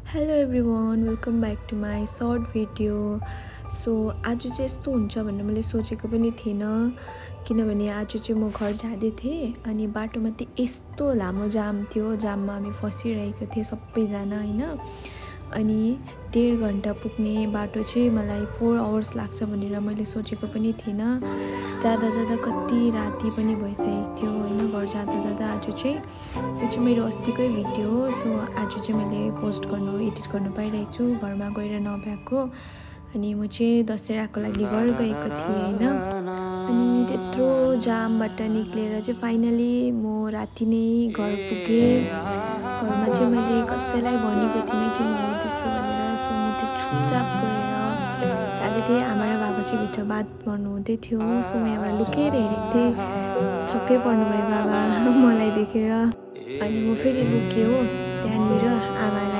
Hello everyone welcome back to my short video. So आज चाहिँ यस्तो हुन्छ भनेर मैले सोचेको पनि थिइनँ, किनभने आज चाहिँ म घर जाँदै थिएँ अनि बाटोमा चाहिँ यस्तो लामो जाम थियो। जाममा हामी फसिरहेको थिएँ सबैजना होइन। अनि 1.5 घन्टा पुग्ने बाटो चाहिँ मलाई 4 आवर्स लाग्छ भनेर मैले सोचेको पनि थिइनँ। जाँदा जाँदा कति राति पनि भइसकेको थियो होइन। घर जाँदा जाँदा आज चाहिँ यो चाहिँ मेरो अस्तिकै भिडियो हो। सो आज चाहिँ मैले एडिट गर्नु पाइरहेको छु घरमा गएर नभएको। अनि म चाहिँ दशहराको लागि घर गएको थिएँ होइन। अनि त्यत्रो जामबाट निक्लेर चाहिँ फाइनली म राति नै घर पुगेँ। घरमा चाहिँ मैले कसैलाई भनेको थिइनँ कि म आउँदैछु भनेर। सो म चाहिँ चुपचाप गएर जाँदै थिएँ। आमा र बाबा चाहिँ भित्र बात गर्नु हुँदै थियो। सो म यहाँबाट लुकेर हेरेको थिएँ। छक्कै पर्नुभयो बाबा मलाई देखेर। अनि म फेरि लुकेँ हो त्यहाँनिर आमालाई